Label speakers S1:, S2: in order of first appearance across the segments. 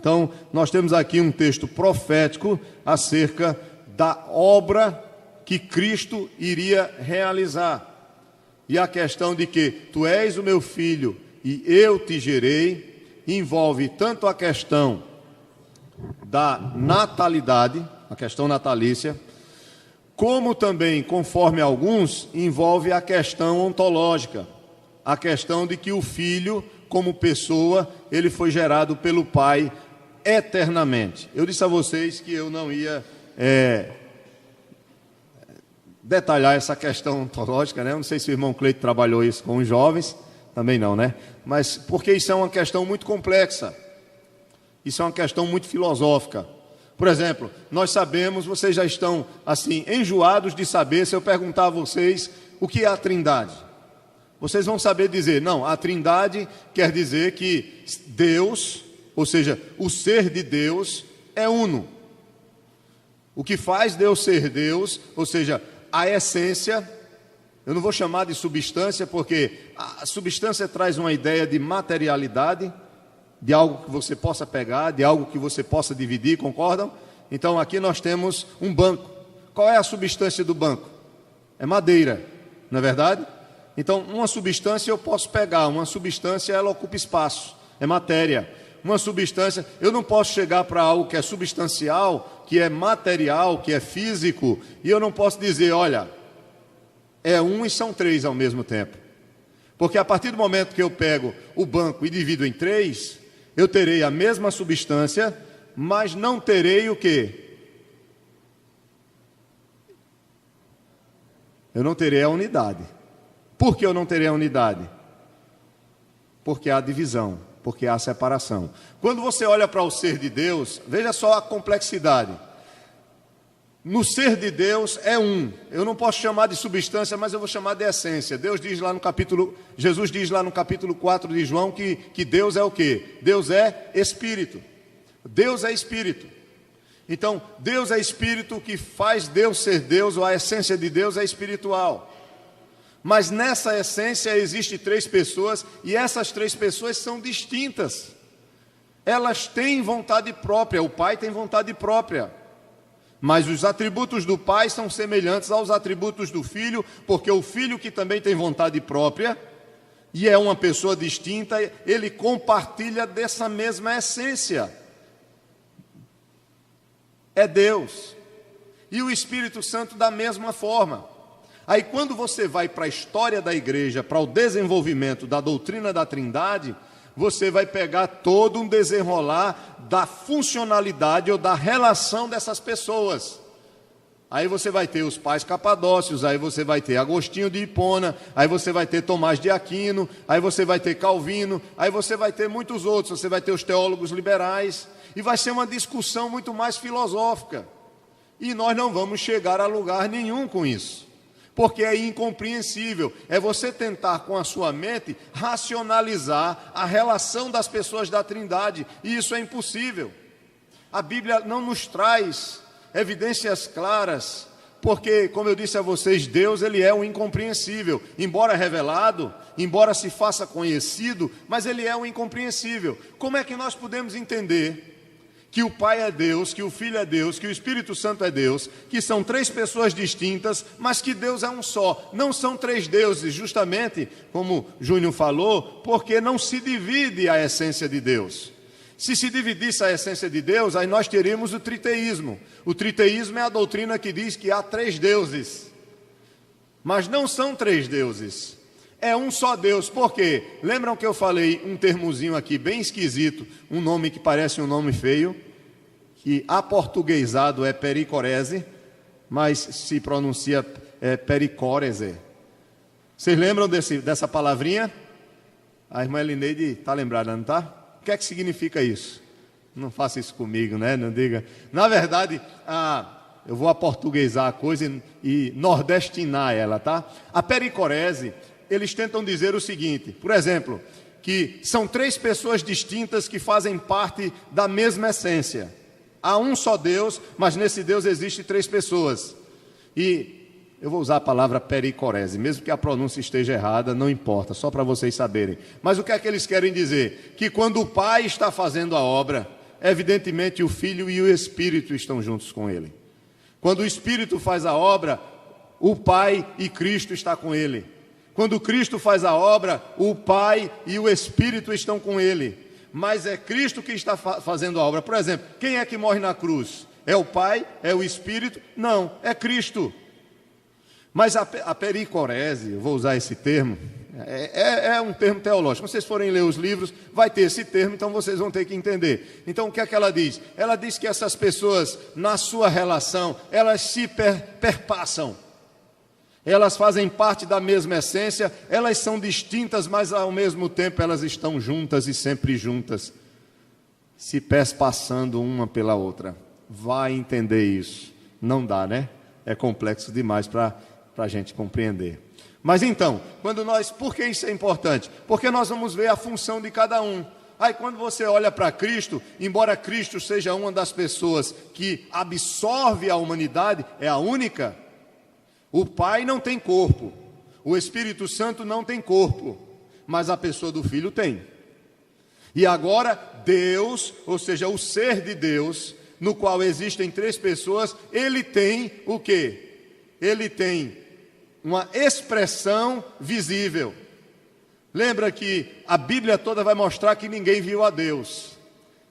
S1: Então, nós temos aqui um texto profético acerca da obra que Cristo iria realizar. E a questão de que tu és o meu filho e eu te gerei, envolve tanto a questão da natalidade, a questão natalícia, como também, conforme alguns, envolve a questão ontológica, a questão de que o filho, como pessoa, ele foi gerado pelo Pai eternamente. Eu disse a vocês que eu não ia detalhar essa questão ontológica, né? Eu não sei se o irmão Cleito trabalhou isso com os jovens, também não, né? Mas porque isso é uma questão muito complexa, isso é uma questão muito filosófica. Por exemplo, nós sabemos, vocês já estão assim enjoados de saber, se eu perguntar a vocês o que é a Trindade, vocês vão saber dizer, não, a Trindade quer dizer que Deus, ou seja, o ser de Deus é uno. O que faz Deus ser Deus, ou seja, a essência, eu não vou chamar de substância, porque a substância traz uma ideia de materialidade, de algo que você possa pegar, de algo que você possa dividir, concordam? Então aqui nós temos um banco. Qual é a substância do banco? É madeira, não é verdade? Então uma substância eu posso pegar, uma substância ela ocupa espaço, é matéria. Uma substância, eu não posso chegar para algo que é substancial, que é material, que é físico, e eu não posso dizer, olha, é um e são três ao mesmo tempo. Porque a partir do momento que eu pego o banco e divido em três, eu terei a mesma substância, mas não terei o quê? Eu não terei a unidade. Por que eu não terei a unidade? Porque há divisão, porque há separação. Quando você olha para o ser de Deus, veja só a complexidade. No ser de Deus é um. Eu não posso chamar de substância, mas eu vou chamar de essência. Jesus diz lá no capítulo 4 de João que Deus é o quê? Deus é Espírito. Deus é Espírito. Então, Deus é Espírito, o que faz Deus ser Deus, ou a essência de Deus é espiritual. Mas nessa essência existem três pessoas, e essas três pessoas são distintas. Elas têm vontade própria, o Pai tem vontade própria. Mas os atributos do Pai são semelhantes aos atributos do Filho, porque o Filho, que também tem vontade própria, e é uma pessoa distinta, ele compartilha dessa mesma essência. É Deus. E o Espírito Santo da mesma forma. Aí quando você vai para a história da igreja, para o desenvolvimento da doutrina da Trindade, você vai pegar todo um desenrolar da funcionalidade ou da relação dessas pessoas. Aí você vai ter os pais capadócios, aí você vai ter Agostinho de Hipona, aí você vai ter Tomás de Aquino, aí você vai ter Calvino, aí você vai ter muitos outros, você vai ter os teólogos liberais, e vai ser uma discussão muito mais filosófica. E nós não vamos chegar a lugar nenhum com isso. Porque é incompreensível, é você tentar com a sua mente racionalizar a relação das pessoas da Trindade, e isso é impossível. A Bíblia não nos traz evidências claras, porque, como eu disse a vocês, Deus ele é o incompreensível, embora revelado, embora se faça conhecido, mas ele é o incompreensível. Como é que nós podemos entender que o Pai é Deus, que o Filho é Deus, que o Espírito Santo é Deus, que são três pessoas distintas, mas que Deus é um só? Não são três deuses, justamente como Júnior falou, porque não se divide a essência de Deus. Se dividisse a essência de Deus, aí nós teríamos o triteísmo. O triteísmo é a doutrina que diz que há três deuses, mas não são três deuses. É um só Deus. Por quê? Lembram que eu falei um termozinho aqui bem esquisito, um nome que parece um nome feio, que aportuguesado é pericorese, mas se pronuncia pericórese. Vocês lembram dessa palavrinha? A irmã Elineide está lembrada, não está? O que é que significa isso? Não faça isso comigo, né? Não diga. Na verdade, eu vou aportuguesar a coisa e nordestinar ela, tá? A pericorese, eles tentam dizer o seguinte, por exemplo, que são três pessoas distintas que fazem parte da mesma essência. Há um só Deus, mas nesse Deus existem três pessoas. E eu vou usar a palavra pericorese, mesmo que a pronúncia esteja errada, não importa, só para vocês saberem. Mas o que é que eles querem dizer? Que quando o Pai está fazendo a obra, evidentemente o Filho e o Espírito estão juntos com ele. Quando o Espírito faz a obra, o Pai e Cristo estão com ele. Quando Cristo faz a obra, o Pai e o Espírito estão com ele. Mas é Cristo que está fazendo a obra. Por exemplo, quem é que morre na cruz? É o Pai? É o Espírito? Não, é Cristo. Mas a pericorese, eu vou usar esse termo, é um termo teológico. Quando vocês forem ler os livros, vai ter esse termo, então vocês vão ter que entender. Então o que é que ela diz? Ela diz que essas pessoas, na sua relação, elas se perpassam. Elas fazem parte da mesma essência, elas são distintas, mas ao mesmo tempo elas estão juntas e sempre juntas, se perspassando uma pela outra. Vai entender isso. Não dá, né? É complexo demais para a gente compreender. Mas então, por que isso é importante? Porque nós vamos ver a função de cada um. Aí quando você olha para Cristo, embora Cristo seja uma das pessoas que absorve a humanidade, é a única. O Pai não tem corpo, o Espírito Santo não tem corpo, mas a pessoa do Filho tem. E agora Deus, ou seja, o ser de Deus, no qual existem três pessoas, ele tem o quê? Ele tem uma expressão visível. Lembra que a Bíblia toda vai mostrar que ninguém viu a Deus.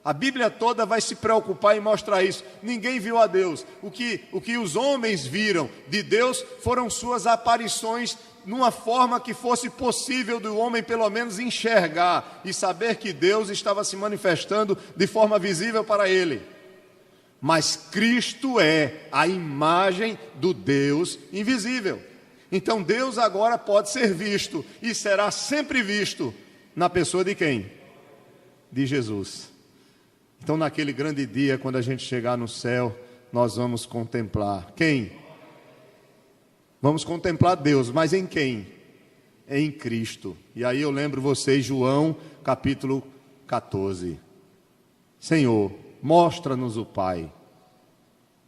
S1: A Bíblia toda vai se preocupar em mostrar isso. Ninguém viu a Deus. O que os homens viram de Deus foram suas aparições, numa forma que fosse possível do homem pelo menos enxergar e saber que Deus estava se manifestando de forma visível para ele. Mas Cristo é a imagem do Deus invisível. Então Deus agora pode ser visto e será sempre visto na pessoa de quem? De Jesus. Então naquele grande dia, quando a gente chegar no céu, nós vamos contemplar quem? Vamos contemplar Deus, mas em quem? Em Cristo. E aí eu lembro vocês, João capítulo 14. Senhor, mostra-nos o Pai.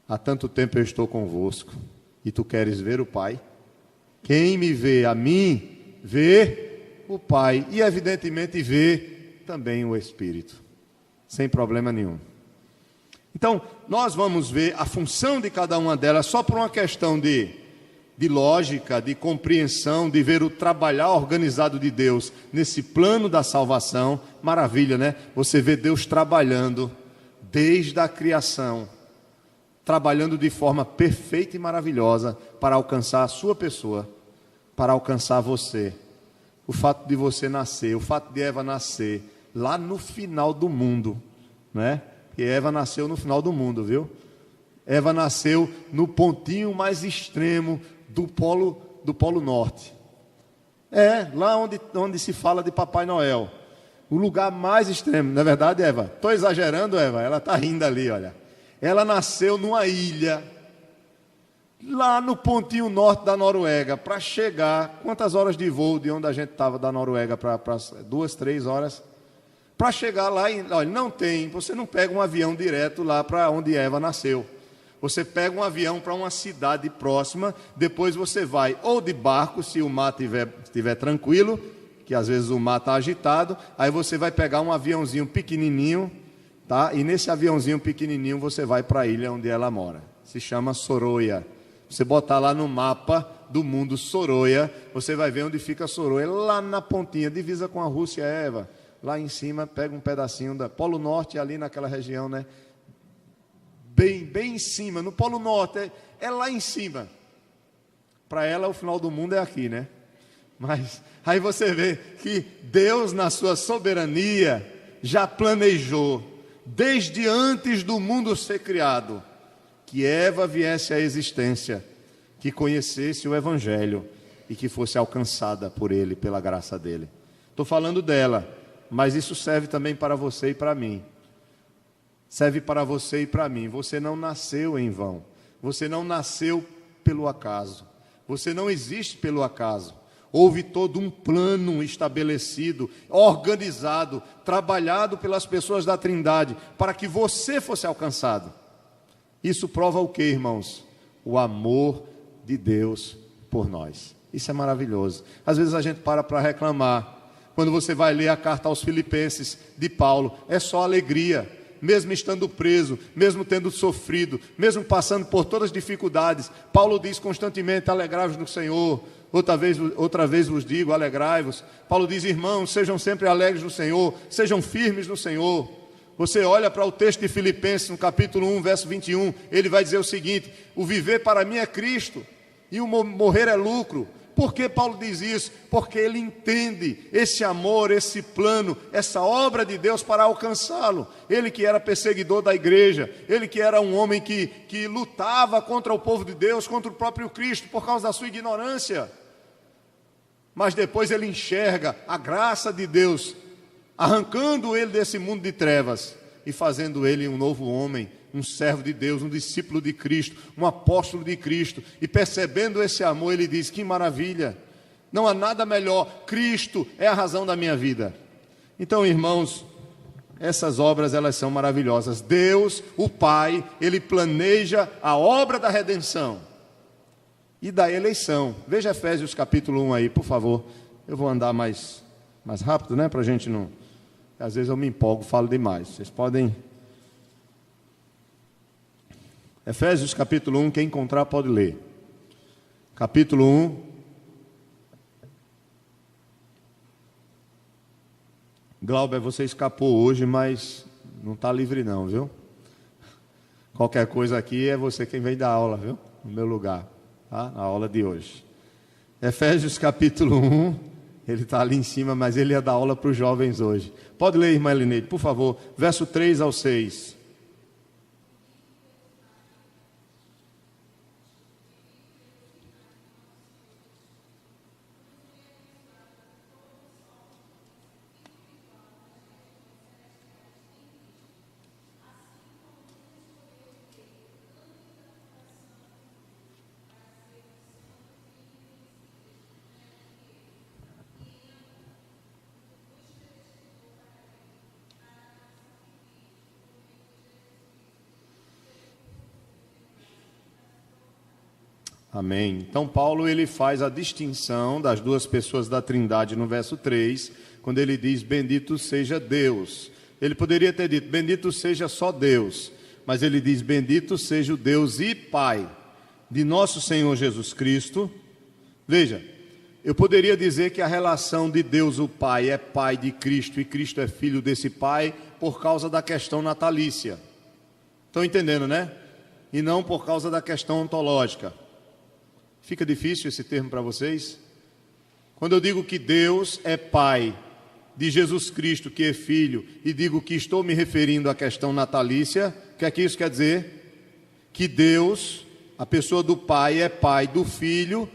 S1: Há tanto tempo eu estou convosco, e tu queres ver o Pai? Quem me vê a mim, vê o Pai, e evidentemente vê também o Espírito, sem problema nenhum. Então, nós vamos ver a função de cada uma delas, só por uma questão de lógica, de compreensão, de ver o trabalhar organizado de Deus nesse plano da salvação. Maravilha, né? Você vê Deus trabalhando desde a criação, trabalhando de forma perfeita e maravilhosa para alcançar a sua pessoa, para alcançar você. O fato de você nascer, o fato de Eva nascer lá no final do mundo, né? Porque Eva nasceu no final do mundo, viu? Eva nasceu no pontinho mais extremo do polo norte. Lá onde se fala de Papai Noel. O lugar mais extremo. Não é verdade, Eva? Estou exagerando, Eva? Ela está rindo ali, olha. Ela nasceu numa ilha, lá no pontinho norte da Noruega, para chegar, quantas horas de voo de onde a gente estava da Noruega para 2, 3 horas? Para chegar lá, olha, não tem, você não pega um avião direto lá para onde Eva nasceu. Você pega um avião para uma cidade próxima, depois você vai ou de barco, se o mar estiver tranquilo, que às vezes o mar está agitado, aí você vai pegar um aviãozinho pequenininho, tá? E nesse aviãozinho pequenininho você vai para a ilha onde ela mora. Se chama Soroia. Você botar lá no mapa do mundo Soroia, você vai ver onde fica Soroia, lá na pontinha, divisa com a Rússia, Eva. Lá em cima, pega um pedacinho da Polo Norte, ali naquela região, né? Bem em cima, no Polo Norte, é lá em cima. Para ela, o final do mundo é aqui, né? Mas aí você vê que Deus, na sua soberania, já planejou, desde antes do mundo ser criado, que Eva viesse à existência, que conhecesse o Evangelho e que fosse alcançada por Ele, pela graça dEle. Estou falando dela, mas isso serve também para você e para mim. Serve para você e para mim. Você não nasceu em vão. Você não nasceu pelo acaso. Você não existe pelo acaso. Houve todo um plano estabelecido, organizado, trabalhado pelas pessoas da Trindade, para que você fosse alcançado. Isso prova o quê, irmãos? O amor de Deus por nós. Isso é maravilhoso. Às vezes a gente para reclamar. Quando você vai ler a carta aos Filipenses de Paulo, é só alegria. mesmo estando preso, mesmo tendo sofrido, mesmo passando por todas as dificuldades. Paulo diz constantemente: alegrai-vos no Senhor. Outra vez vos digo, alegrai-vos. Paulo diz: irmãos, sejam sempre alegres no Senhor, sejam firmes no Senhor. Você olha para o texto de Filipenses, no capítulo 1, verso 21, ele vai dizer o seguinte: o viver para mim é Cristo, e o morrer é lucro. Por que Paulo diz isso? Porque ele entende esse amor, esse plano, essa obra de Deus para alcançá-lo. Ele que era perseguidor da igreja, ele que era um homem que lutava contra o povo de Deus, contra o próprio Cristo, por causa da sua ignorância. Mas depois ele enxerga a graça de Deus, arrancando ele desse mundo de trevas e fazendo ele um novo homem, um servo de Deus, um discípulo de Cristo, um apóstolo de Cristo. E percebendo esse amor, ele diz: que maravilha, não há nada melhor, Cristo é a razão da minha vida. Então, irmãos, essas obras, elas são maravilhosas. Deus, o Pai, ele planeja a obra da redenção e da eleição. Veja Efésios capítulo 1 aí, por favor. Eu vou andar mais rápido, né, para a gente não... Às vezes eu me empolgo, falo demais. Vocês podem... Efésios capítulo 1, quem encontrar pode ler. Capítulo 1. Glauber, você escapou hoje, mas não está livre não, viu? Qualquer coisa aqui é você quem vem dar aula, viu? No meu lugar, tá? Na aula de hoje. Efésios capítulo 1, ele está ali em cima, mas ele ia dar aula para os jovens hoje. Pode ler, irmã Elineide, por favor, verso 3 ao 6. Amém. Então Paulo, ele faz a distinção das duas pessoas da Trindade no verso 3, quando ele diz: bendito seja Deus. Ele poderia ter dito: bendito seja só Deus, mas ele diz: bendito seja o Deus e Pai de nosso Senhor Jesus Cristo. Veja, eu poderia dizer que a relação de Deus o Pai é Pai de Cristo e Cristo é filho desse Pai por causa da questão natalícia. Estão entendendo, né? E não por causa da questão ontológica. Fica difícil esse termo para vocês? Quando eu digo que Deus é Pai de Jesus Cristo, que é Filho, e digo que estou me referindo à questão natalícia, o que é que isso quer dizer? Que Deus, a pessoa do Pai, é Pai do Filho,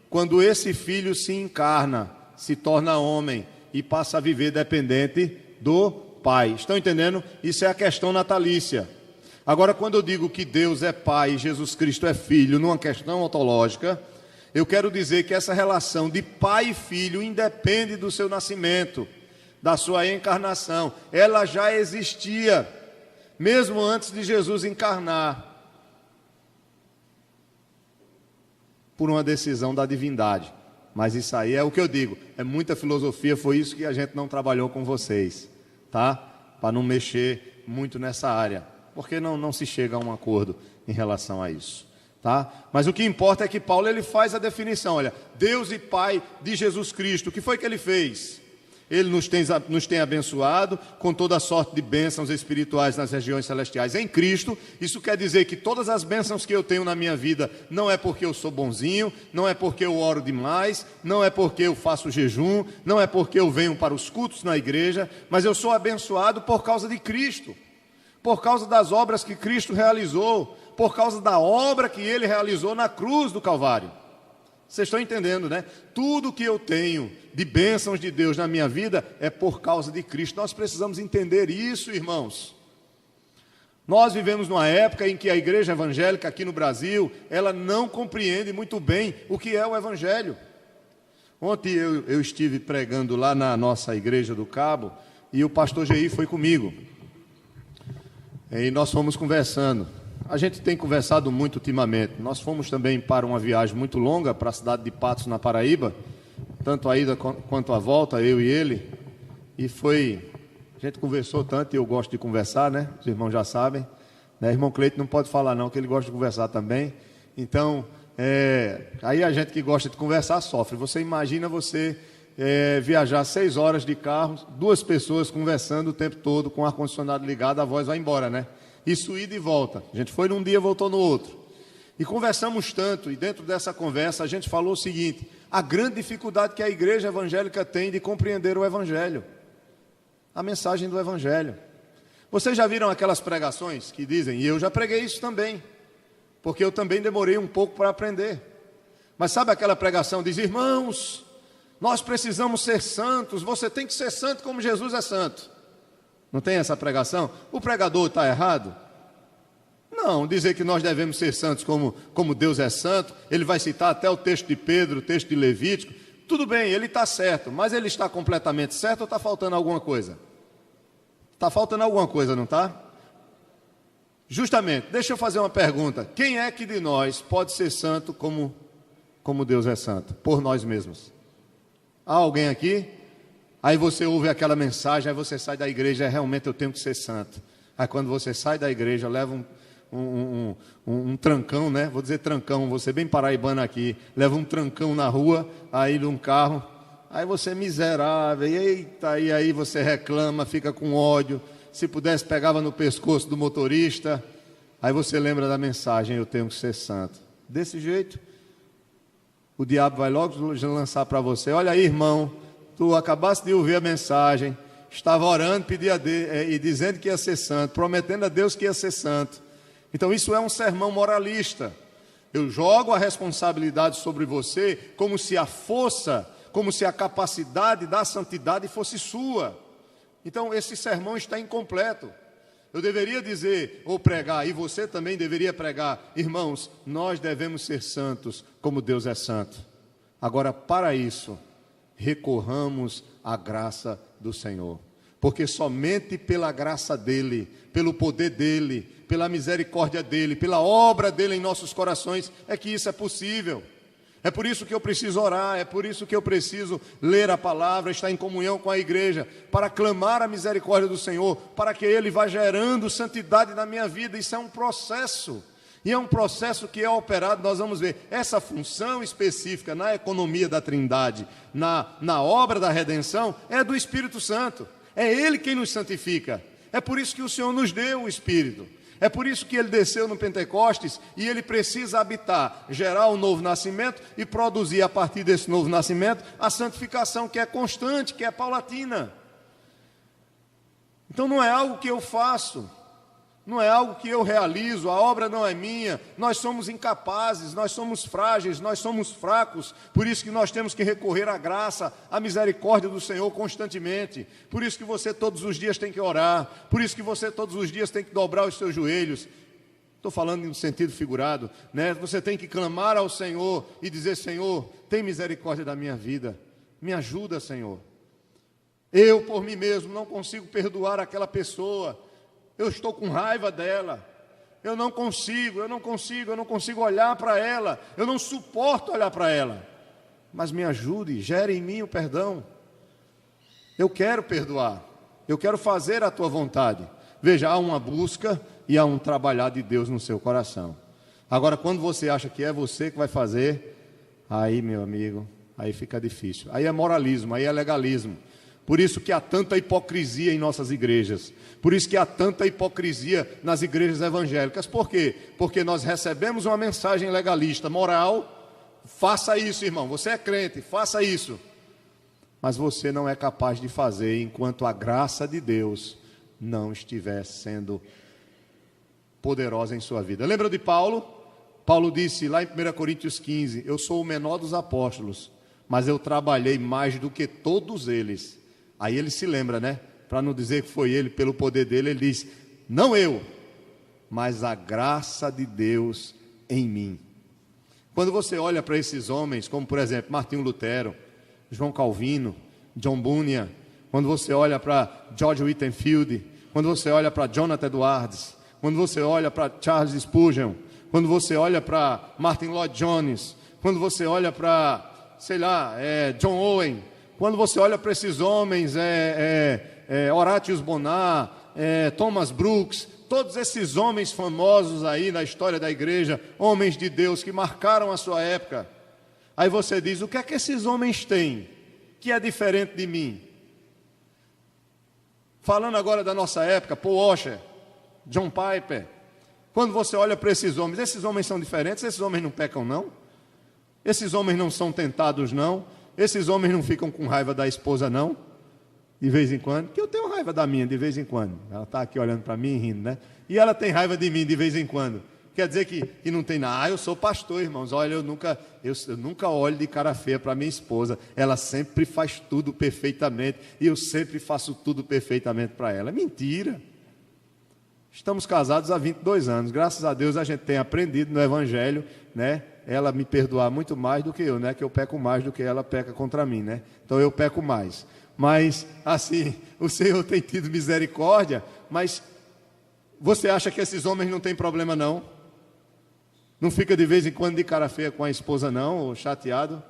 S1: quando esse Filho se encarna, se torna homem e passa a viver dependente do Pai. Estão entendendo? Isso é a questão natalícia. Agora, quando eu digo que Deus é Pai e Jesus Cristo é Filho, numa questão ontológica, eu quero dizer que essa relação de pai e filho independe do seu nascimento, da sua encarnação. Ela já existia, mesmo antes de Jesus encarnar, por uma decisão da divindade. Mas isso aí é o que eu digo, é muita filosofia, foi isso que a gente não trabalhou com vocês, tá? Para não mexer muito nessa área, porque não se chega a um acordo em relação a isso. Tá? Mas o que importa é que Paulo, ele faz a definição. Olha, Deus e Pai de Jesus Cristo, o que foi que ele fez? Ele nos tem abençoado com toda a sorte de bênçãos espirituais nas regiões celestiais em Cristo. Isso quer dizer que todas as bênçãos que eu tenho na minha vida não é porque eu sou bonzinho, não é porque eu oro demais, não é porque eu faço jejum, não é porque eu venho para os cultos na igreja, mas eu sou abençoado por causa de Cristo, por causa das obras que Cristo realizou, por causa da obra que ele realizou na cruz do Calvário. Vocês estão entendendo, né? Tudo que eu tenho de bênçãos de Deus na minha vida é por causa de Cristo. Nós precisamos entender isso, irmãos. Nós vivemos numa época em que a igreja evangélica aqui no Brasil, ela não compreende muito bem o que é o evangelho. Ontem eu estive pregando lá na nossa igreja do Cabo e o pastor Geir foi comigo. E nós fomos conversando. A gente tem conversado muito ultimamente. Nós fomos também para uma viagem muito longa para a cidade de Patos, na Paraíba, tanto a ida quanto a volta, eu e ele, e foi A gente conversou tanto e eu gosto de conversar, né? Os irmãos já sabem, né? Irmão Cleito não pode falar não, que ele gosta de conversar também. Então, aí a gente que gosta de conversar sofre. Você imagina você viajar 6 horas de carro, 2 pessoas conversando o tempo todo, com o ar-condicionado ligado, a voz vai embora, né? Isso ida e volta. A gente foi num dia, voltou no outro. E conversamos tanto, e dentro dessa conversa a gente falou o seguinte: a grande dificuldade que a igreja evangélica tem de compreender o Evangelho, a mensagem do Evangelho. Vocês já viram aquelas pregações que dizem, e eu já preguei isso também, porque eu também demorei um pouco para aprender. Mas sabe aquela pregação, diz, irmãos, nós precisamos ser santos, você tem que ser santo como Jesus é santo. Não tem essa pregação? O pregador está errado? Não, dizer que nós devemos ser santos como Deus é santo, ele vai citar até o texto de Pedro, o texto de Levítico, tudo bem, ele está certo, mas ele está completamente certo ou está faltando alguma coisa? Está faltando alguma coisa, não está? Justamente, deixa eu fazer uma pergunta, quem é que de nós pode ser santo como Deus é santo? Por nós mesmos. Há alguém aqui? Aí você ouve aquela mensagem, aí você sai da igreja, realmente eu tenho que ser santo. Aí quando você sai da igreja, leva um trancão, né? Vou dizer trancão, vou ser bem paraibano aqui. Leva um trancão na rua, aí num carro, aí você é miserável, eita, e aí você reclama, fica com ódio. Se pudesse, pegava no pescoço do motorista. Aí você lembra da mensagem, eu tenho que ser santo. Desse jeito, o diabo vai logo lançar para você, olha aí, irmão, tu acabaste de ouvir a mensagem, estava orando, e dizendo que ia ser santo, prometendo a Deus que ia ser santo. Então isso é um sermão moralista. Eu jogo a responsabilidade sobre você como se a força, como se a capacidade da santidade fosse sua. Então esse sermão está incompleto. Eu deveria dizer, ou pregar, e você também deveria pregar, irmãos, nós devemos ser santos como Deus é santo. Agora, para isso, recorramos à graça do Senhor, porque somente pela graça dEle, pelo poder dEle, pela misericórdia dEle, pela obra dEle em nossos corações, é que isso é possível. É por isso que eu preciso orar, é por isso que eu preciso ler a palavra, estar em comunhão com a igreja, para clamar a misericórdia do Senhor, para que Ele vá gerando santidade na minha vida. Isso é um processo, e é um processo que é operado, nós vamos ver, essa função específica na economia da Trindade, na obra da redenção, é do Espírito Santo, é Ele quem nos santifica, é por isso que o Senhor nos deu o Espírito. É por isso que Ele desceu no Pentecostes e Ele precisa habitar, gerar um novo nascimento e produzir a partir desse novo nascimento a santificação que é constante, que é paulatina. Então não é algo que eu faço, não é algo que eu realizo, a obra não é minha, nós somos incapazes, nós somos frágeis, nós somos fracos, por isso que nós temos que recorrer à graça, à misericórdia do Senhor constantemente, por isso que você todos os dias tem que orar, por isso que você todos os dias tem que dobrar os seus joelhos, estou falando em sentido figurado, né? Você tem que clamar ao Senhor e dizer, Senhor, tem misericórdia da minha vida, me ajuda, Senhor, eu por mim mesmo não consigo perdoar aquela pessoa, eu estou com raiva dela, eu não consigo olhar para ela, eu não suporto olhar para ela, mas me ajude, gere em mim o perdão, eu quero perdoar, eu quero fazer a tua vontade. Veja, há uma busca e há um trabalhar de Deus no seu coração. Agora, quando você acha que é você que vai fazer, aí, meu amigo, aí fica difícil, aí é moralismo, aí é legalismo. Por isso que há tanta hipocrisia em nossas igrejas. Por isso que há tanta hipocrisia nas igrejas evangélicas. Por quê? Porque nós recebemos uma mensagem legalista, moral. Faça isso, irmão. Você é crente, faça isso. Mas você não é capaz de fazer enquanto a graça de Deus não estiver sendo poderosa em sua vida. Lembra de Paulo? Paulo disse lá em 1 Coríntios 15, eu sou o menor dos apóstolos, mas eu trabalhei mais do que todos eles. Aí ele se lembra, né? Para não dizer que foi ele, pelo poder dele, ele diz, não eu, mas a graça de Deus em mim. Quando você olha para esses homens, como por exemplo, Martinho Lutero, João Calvino, John Bunyan, quando você olha para George Whitefield, quando você olha para Jonathan Edwards, quando você olha para Charles Spurgeon, quando você olha para Martin Lloyd Jones, quando você olha para, sei lá, John Owen, quando você olha para esses homens, Horatius Bonar, Thomas Brooks, todos esses homens famosos aí na história da igreja, homens de Deus que marcaram a sua época. Aí você diz, o que é que esses homens têm que é diferente de mim? Falando agora da nossa época, Paul Washer, John Piper, quando você olha para esses homens são diferentes, esses homens não pecam não? Esses homens não são tentados não? Esses homens não ficam com raiva da esposa não? De vez em quando, que eu tenho raiva da minha de vez em quando, ela está aqui olhando para mim rindo, né? E ela tem raiva de mim de vez em quando, quer dizer que não tem nada. Eu sou pastor, irmãos, olha, eu nunca olho de cara feia para minha esposa, ela sempre faz tudo perfeitamente, e eu sempre faço tudo perfeitamente para ela. Mentira. Estamos casados há 22 anos, graças a Deus a gente tem aprendido no Evangelho, né? Ela me perdoar muito mais do que eu, né? Que eu peco mais do que ela peca contra mim, né? Então eu peco mais. Mas, assim, o Senhor tem tido misericórdia, mas você acha que esses homens não têm problema, não? Não fica de vez em quando de cara feia com a esposa, não, ou chateado?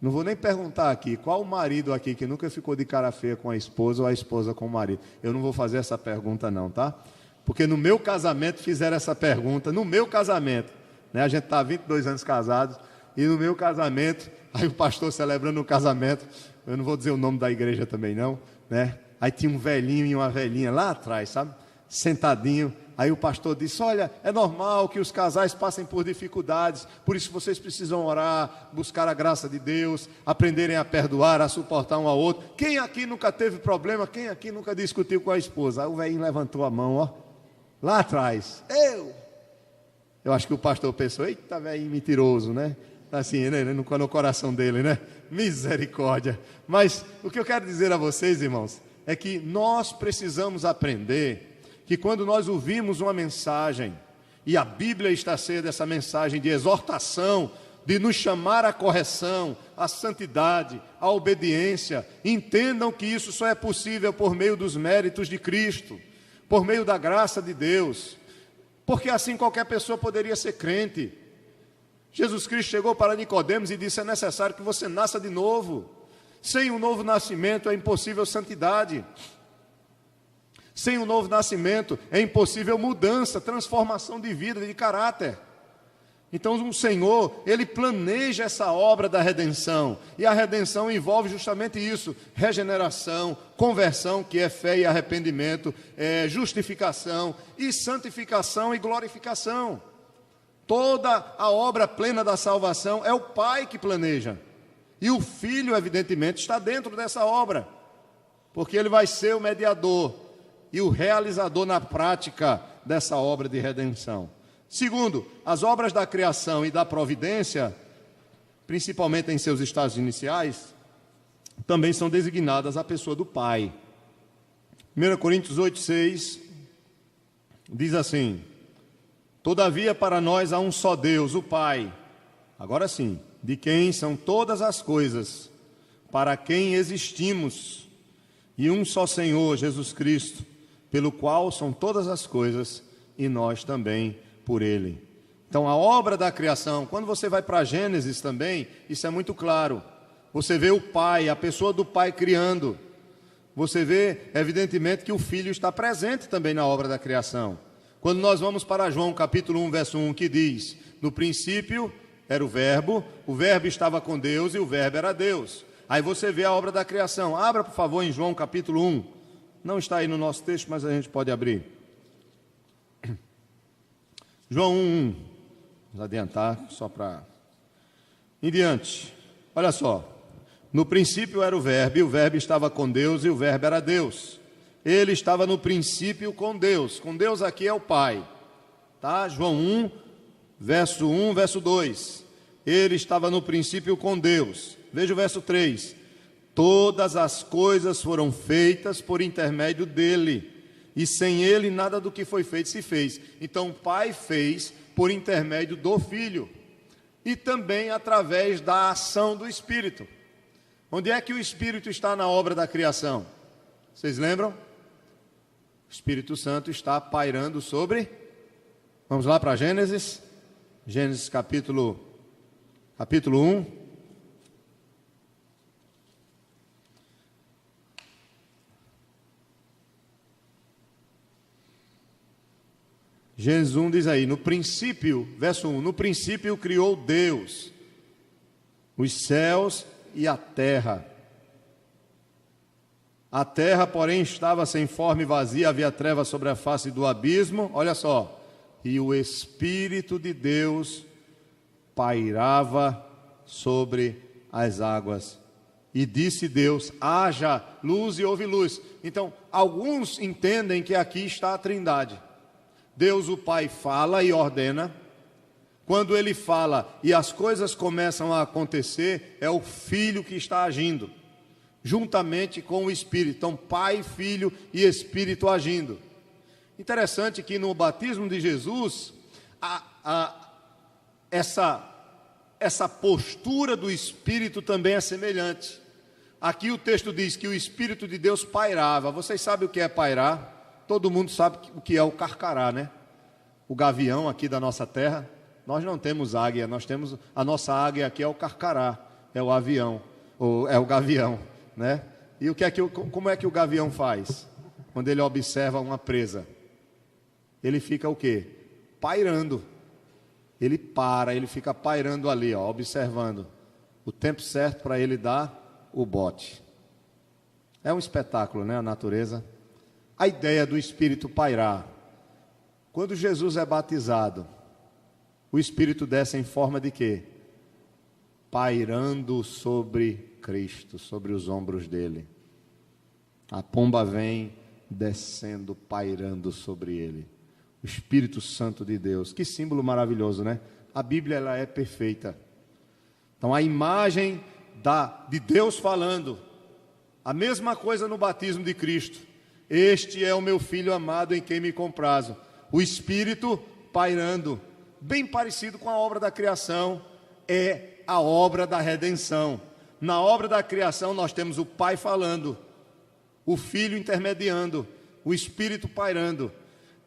S1: Não vou nem perguntar aqui, qual o marido aqui que nunca ficou de cara feia com a esposa ou a esposa com o marido? Eu não vou fazer essa pergunta, não, tá? Porque no meu casamento fizeram essa pergunta, no meu casamento, né? A gente está há 22 anos casados, e no meu casamento, aí o pastor celebrando o casamento, eu não vou dizer o nome da igreja também não, né? Aí tinha um velhinho e uma velhinha lá atrás, sabe? Sentadinho, aí o pastor disse, olha, é normal que os casais passem por dificuldades, por isso vocês precisam orar, buscar a graça de Deus, aprenderem a perdoar, a suportar um ao outro. Quem aqui nunca teve problema? Quem aqui nunca discutiu com a esposa? Aí o velhinho levantou a mão, ó, lá atrás, eu acho que o pastor pensou, eita velhinho mentiroso, né? Assim, né? No coração dele, né? Misericórdia. Mas o que eu quero dizer a vocês, irmãos, é que nós precisamos aprender que quando nós ouvimos uma mensagem, e a Bíblia está cheia dessa mensagem de exortação, de nos chamar à correção, à santidade, à obediência, entendam que isso só é possível por meio dos méritos de Cristo, por meio da graça de Deus, porque assim qualquer pessoa poderia ser crente. Jesus Cristo chegou para Nicodemos e disse, é necessário que você nasça de novo. Sem um novo nascimento é impossível santidade. Sem um novo nascimento é impossível mudança, transformação de vida, de caráter. Então o Senhor, Ele planeja essa obra da redenção. E a redenção envolve justamente isso, regeneração, conversão, que é fé e arrependimento, justificação e santificação e glorificação. Toda a obra plena da salvação é o Pai que planeja. E o Filho, evidentemente, está dentro dessa obra. Porque Ele vai ser o mediador e o realizador na prática dessa obra de redenção. Segundo, as obras da criação e da providência, principalmente em seus estágios iniciais, também são designadas à pessoa do Pai. 1 Coríntios 8,6 diz assim, todavia para nós há um só Deus, o Pai, agora sim, de quem são todas as coisas, para quem existimos, e um só Senhor, Jesus Cristo, pelo qual são todas as coisas, e nós também por Ele. Então a obra da criação, quando você vai para Gênesis também, isso é muito claro. Você vê o Pai, a pessoa do Pai criando. Você vê, evidentemente, que o Filho está presente também na obra da criação. Quando nós vamos para João capítulo 1, verso 1, que diz, no princípio era o Verbo estava com Deus e o Verbo era Deus. Aí você vê a obra da criação. Abra, por favor, em João capítulo 1. Não está aí no nosso texto, mas a gente pode abrir. João 1, vamos adiantar só para... Em diante, olha só. No princípio era o Verbo, e o Verbo estava com Deus, e o Verbo era Deus. Ele estava no princípio com Deus. Com Deus aqui é o Pai. Tá? João 1, verso 2. Ele estava no princípio com Deus. Veja o verso 3. Todas as coisas foram feitas por intermédio dele, e sem ele nada do que foi feito se fez. Então o Pai fez por intermédio do Filho, e também através da ação do Espírito. Onde é que o Espírito está na obra da criação? Vocês lembram? O Espírito Santo está pairando sobre... Vamos lá para Gênesis. Gênesis capítulo 1. Gênesis 1 diz aí, no princípio, verso 1, no princípio criou Deus os céus e a terra. A terra, porém, estava sem forma e vazia, havia trevas sobre a face do abismo. Olha só, e o Espírito de Deus pairava sobre as águas. E disse Deus, haja luz e houve luz. Então, alguns entendem que aqui está a Trindade. Deus o Pai fala e ordena. Quando ele fala e as coisas começam a acontecer, é o Filho que está agindo, juntamente com o Espírito. Então, Pai, Filho e Espírito agindo. Interessante que no batismo de Jesus, essa postura do Espírito também é semelhante. Aqui o texto diz que o Espírito de Deus pairava. Vocês sabem o que é pairar? Todo mundo sabe o que é o carcará, né? O gavião aqui da nossa terra. Nós não temos águia, nós temos a nossa águia aqui é o carcará, é o avião, ou é o gavião, né? E como é que o gavião faz? Quando ele observa uma presa, ele fica o quê? Pairando. Ele para, ele fica pairando ali, ó, observando o tempo certo para ele dar o bote. É um espetáculo, né, a natureza. A ideia do Espírito pairar. Quando Jesus é batizado, o Espírito desce em forma de quê? Pairando sobre Cristo, sobre os ombros dele. A pomba vem descendo, pairando sobre ele. O Espírito Santo de Deus. Que símbolo maravilhoso, né? A Bíblia, ela é perfeita. Então, a imagem de Deus falando. A mesma coisa no batismo de Cristo. Este é o meu Filho amado em quem me comprazo. O Espírito pairando. Bem parecido com a obra da criação, é a obra da redenção. Na obra da criação nós temos o Pai falando, o Filho intermediando, o Espírito pairando.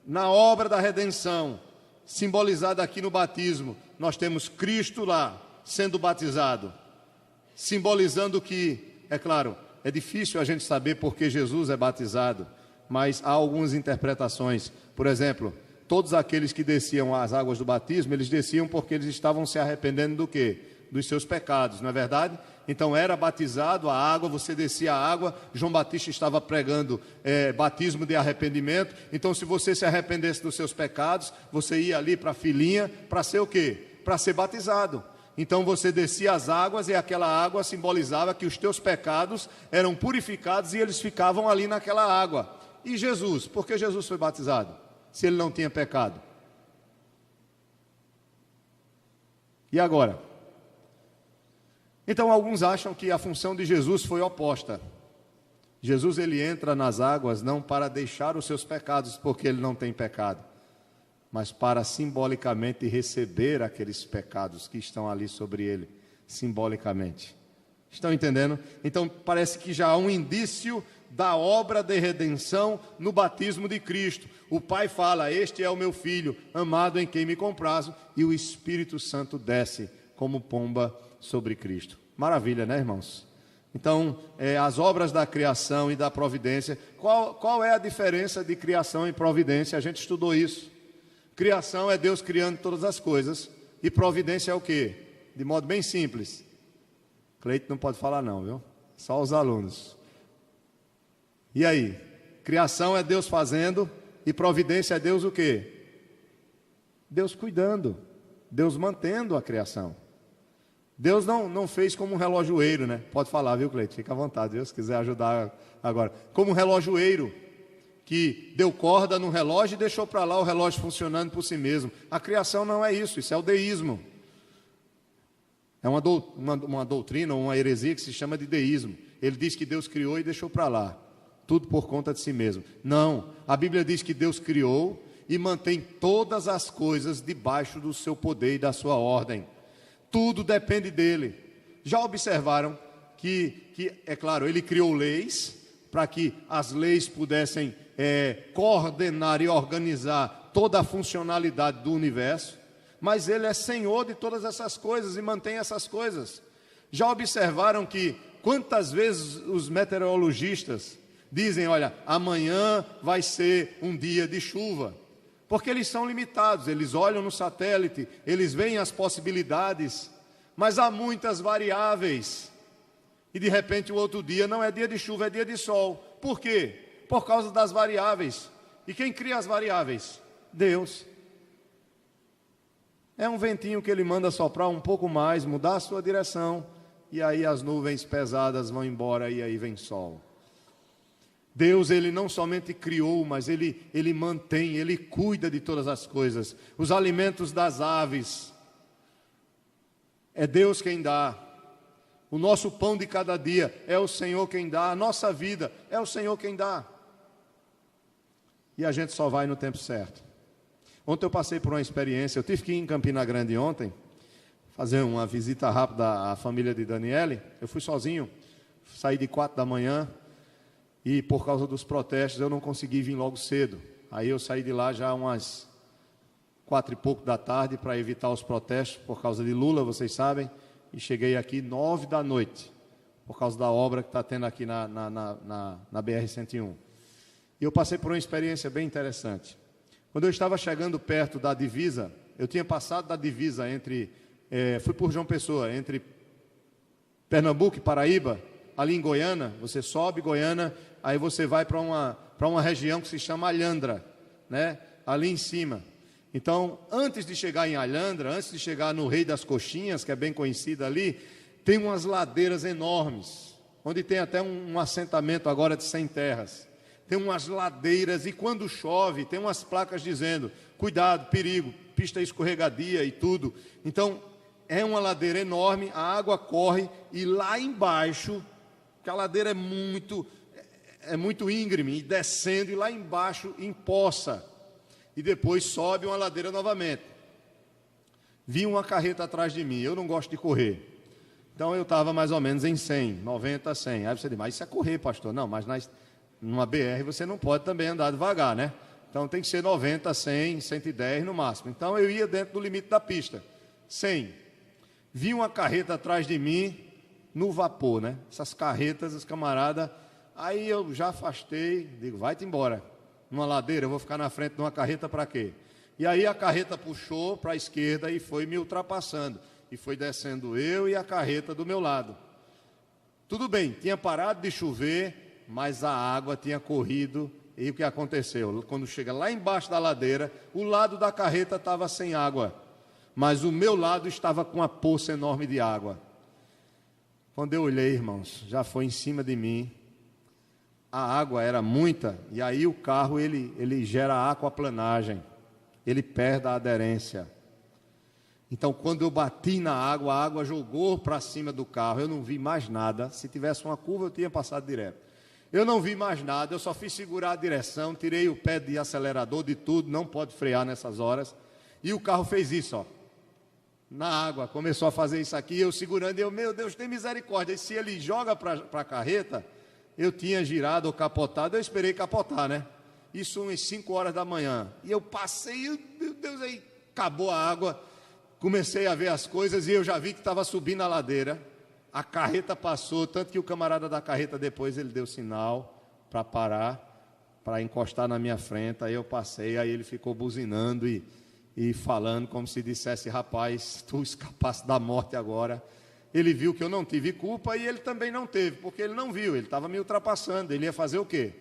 S1: Na obra da redenção, simbolizada aqui no batismo, nós temos Cristo lá, sendo batizado, simbolizando que, é claro, é difícil a gente saber por que Jesus é batizado, mas há algumas interpretações. Por exemplo, todos aqueles que desciam as águas do batismo, eles desciam porque eles estavam se arrependendo do quê? Dos seus pecados, não é verdade? Então era batizado a água, você descia a água, João Batista estava pregando batismo de arrependimento. Então se você se arrependesse dos seus pecados, você ia ali para a filinha, para ser o quê? Para ser batizado. Então você descia as águas e aquela água simbolizava que os teus pecados eram purificados e eles ficavam ali naquela água. E Jesus, por que Jesus foi batizado? Se ele não tinha pecado. E agora? Então alguns acham que a função de Jesus foi oposta. Jesus, ele entra nas águas não para deixar os seus pecados, porque ele não tem pecado, mas para simbolicamente receber aqueles pecados que estão ali sobre ele, simbolicamente. Estão entendendo? Então parece que já há um indício da obra de redenção no batismo de Cristo. O Pai fala, este é o meu Filho, amado em quem me comprazo, e o Espírito Santo desce como pomba sobre Cristo. Maravilha, né, irmãos? Então, as obras da criação e da providência, qual é a diferença de criação e providência? A gente estudou isso. Criação é Deus criando todas as coisas, e providência é o quê? De modo bem simples. Cleito não pode falar não, viu? Só os alunos. E aí? Criação é Deus fazendo e providência é Deus o quê? Deus cuidando, Deus mantendo a criação. Deus não fez como um relojoeiro, né? Pode falar, viu, Cleito? Fica à vontade, viu? Se quiser ajudar agora. Como um relojoeiro que deu corda no relógio e deixou para lá o relógio funcionando por si mesmo. A criação não é isso, isso é o deísmo. É uma doutrina, uma heresia que se chama de deísmo. Ele diz que Deus criou e deixou para lá. Tudo por conta de si mesmo. Não, a Bíblia diz que Deus criou e mantém todas as coisas debaixo do seu poder e da sua ordem. Tudo depende dele. Já observaram que é claro, ele criou leis para que as leis pudessem coordenar e organizar toda a funcionalidade do universo, mas ele é Senhor de todas essas coisas e mantém essas coisas. Já observaram que quantas vezes os meteorologistas dizem, olha, amanhã vai ser um dia de chuva. porque eles são limitados, eles olham no satélite, eles veem as possibilidades, mas há muitas variáveis. E de repente o outro dia não é dia de chuva, é dia de sol. Por quê? Por causa das variáveis. E quem cria as variáveis? Deus. É um ventinho que ele manda soprar um pouco mais, mudar a sua direção, e aí as nuvens pesadas vão embora e aí vem sol. Deus, ele não somente criou, mas ele mantém, ele cuida de todas as coisas. Os alimentos das aves, é Deus quem dá. O nosso pão de cada dia é o Senhor quem dá. A nossa vida é o Senhor quem dá. E a gente só vai no tempo certo. Ontem eu passei por uma experiência, eu tive que ir em Campina Grande ontem, fazer uma visita rápida à família de Daniele. Eu fui sozinho, saí de 4 da manhã, e por causa dos protestos eu não consegui vir logo cedo. Aí eu saí de lá já umas 4 e pouco da tarde para evitar os protestos por causa de Lula, vocês sabem. E cheguei aqui 9 da noite, por causa da obra que está tendo aqui na BR-101. E eu passei por uma experiência bem interessante. Quando eu estava chegando perto da divisa, eu tinha passado da divisa fui por João Pessoa, entre Pernambuco e Paraíba, ali em Goiânia. Você sobe Goiânia, aí você vai para uma região que se chama Alhandra, né? Ali em cima. Então, antes de chegar em Alhandra, antes de chegar no Rei das Coxinhas, que é bem conhecido ali, tem umas ladeiras enormes, onde tem até um assentamento agora de 100 terras. Tem umas ladeiras e quando chove, tem umas placas dizendo, cuidado, perigo, pista escorregadia e tudo. Então, é uma ladeira enorme, a água corre e lá embaixo, que a ladeira é muito íngreme, e descendo, e lá embaixo empoça. E depois sobe uma ladeira novamente. Vi uma carreta atrás de mim, eu não gosto de correr. Então eu estava mais ou menos em 100, 90, 100. Aí você diz, mas isso é correr, pastor. Não, mas numa BR você não pode também andar devagar, né? Então tem que ser 90, 100, 110 no máximo. Então eu ia dentro do limite da pista, 100. Vi uma carreta atrás de mim, no vapor, né? Essas carretas, os camaradas. Aí eu já afastei, digo, vai-te embora. Numa ladeira, eu vou ficar na frente de uma carreta para quê? E aí a carreta puxou para a esquerda e foi me ultrapassando. E foi descendo eu e a carreta do meu lado. Tudo bem, tinha parado de chover, mas a água tinha corrido. E o que aconteceu? Quando chega lá embaixo da ladeira, o lado da carreta estava sem água, mas o meu lado estava com uma poça enorme de água. Quando eu olhei, irmãos, já foi em cima de mim. A água era muita, e aí o carro ele gera aquaplanagem, ele perde a aderência. Então, quando eu bati na água, a água jogou para cima do carro, eu não vi mais nada. Se tivesse uma curva, eu tinha passado direto. Eu não vi mais nada, eu só fiz segurar a direção, tirei o pé de acelerador, de tudo, não pode frear nessas horas. E o carro fez isso, ó, na água, começou a fazer isso aqui, eu segurando, meu Deus, tem misericórdia. E se ele joga para a carreta, eu tinha girado ou capotado, eu esperei capotar, né? Isso umas 5 horas da manhã. E eu passei, meu Deus, aí acabou a água. Comecei a ver as coisas e eu já vi que estava subindo a ladeira. A carreta passou, tanto que o camarada da carreta depois ele deu sinal para parar, para encostar na minha frente. Aí eu passei, aí ele ficou buzinando e falando como se dissesse, rapaz, tu escapasse da morte agora. Ele viu que eu não tive culpa e ele também não teve, porque ele não viu, ele estava me ultrapassando, ele ia fazer o quê?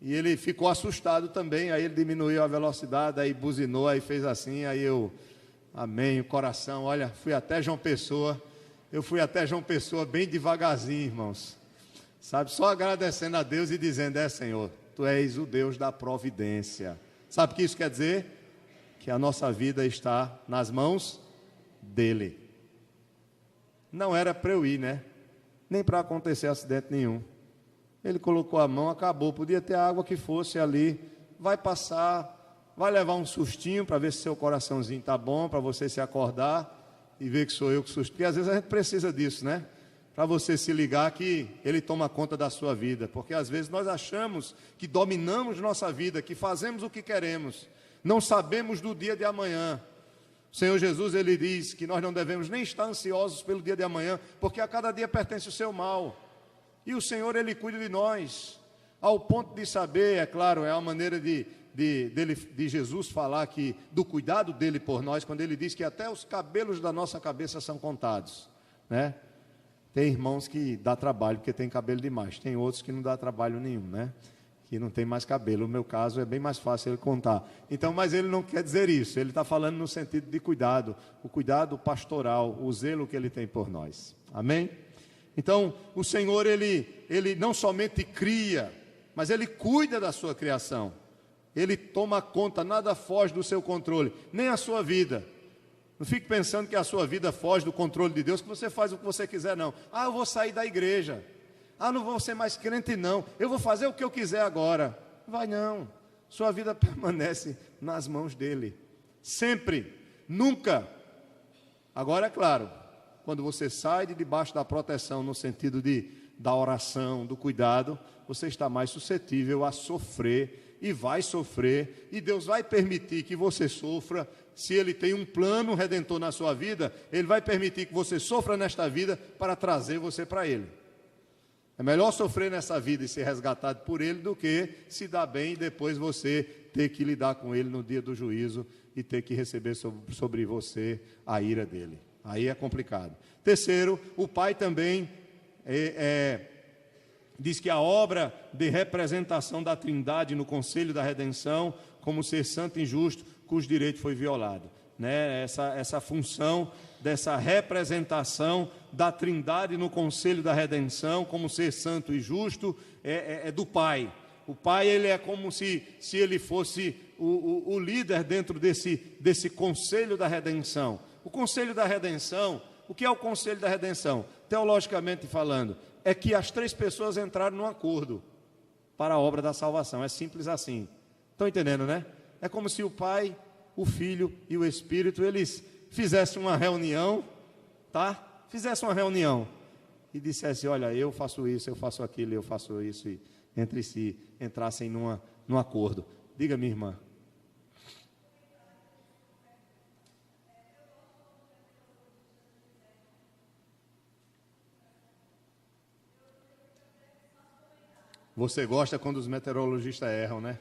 S1: E ele ficou assustado também, aí ele diminuiu a velocidade, aí buzinou, aí fez assim, aí eu, amém, o coração, olha, eu fui até João Pessoa bem devagarzinho, irmãos, sabe, só agradecendo a Deus e dizendo, Senhor, Tu és o Deus da providência. Sabe o que isso quer dizer? Que a nossa vida está nas mãos dEle. Não era para eu ir, né? Nem para acontecer acidente nenhum. Ele colocou a mão, acabou. Podia ter a água que fosse ali. Vai passar, vai levar um sustinho para ver se seu coraçãozinho está bom, para você se acordar e ver que sou eu que susto. Porque às vezes a gente precisa disso, né? Para você se ligar que Ele toma conta da sua vida. Porque às vezes nós achamos que dominamos nossa vida, que fazemos o que queremos. Não sabemos do dia de amanhã. O Senhor Jesus, Ele diz que nós não devemos nem estar ansiosos pelo dia de amanhã, porque a cada dia pertence o seu mal. E o Senhor, Ele cuida de nós, ao ponto de saber, é claro, é uma maneira de de Jesus falar que, do cuidado dele por nós, quando ele diz que até os cabelos da nossa cabeça são contados, né? Tem irmãos que dá trabalho porque tem cabelo demais, tem outros que não dá trabalho nenhum, né? Que não tem mais cabelo. No meu caso é bem mais fácil ele contar. Então, mas ele não quer dizer isso, ele está falando no sentido de cuidado, o cuidado pastoral, o zelo que ele tem por nós. Amém? Então, o Senhor, ele não somente cria, mas ele cuida da sua criação. Ele toma conta, nada foge do seu controle, nem a sua vida. Não fique pensando que a sua vida foge do controle de Deus, que você faz o que você quiser, não. Ah, eu vou sair da igreja. Ah, não vou ser mais crente, não. Eu vou fazer o que eu quiser agora. Vai não. Sua vida permanece nas mãos dele. Sempre. Nunca. Agora, é claro, quando você sai de debaixo da proteção, no sentido da oração, do cuidado, você está mais suscetível a sofrer e vai sofrer, e Deus vai permitir que você sofra. Se Ele tem um plano redentor na sua vida, Ele vai permitir que você sofra nesta vida para trazer você para Ele. É melhor sofrer nessa vida e ser resgatado por Ele do que se dar bem e depois você ter que lidar com Ele no dia do juízo e ter que receber sobre você a ira dEle. Aí é complicado. Terceiro, o Pai também diz que a obra de representação da Trindade no Conselho da Redenção, como ser santo e justo, cujo direito foi violado, né? Essa função dessa representação da Trindade no Conselho da Redenção, como ser santo e justo, é do Pai. O Pai, ele é como se ele fosse o líder dentro desse Conselho da Redenção. O Conselho da Redenção, o que é o Conselho da Redenção? Teologicamente falando, é que as três pessoas entraram num acordo para a obra da salvação. É simples assim. Estão entendendo, né? É como se o Pai, o Filho e o Espírito, eles fizessem uma reunião, tá? Fizessem uma reunião e dissessem, olha, eu faço isso, eu faço aquilo, eu faço isso, e entre si entrassem num acordo. Diga, minha irmã. Você gosta quando os meteorologistas erram, né?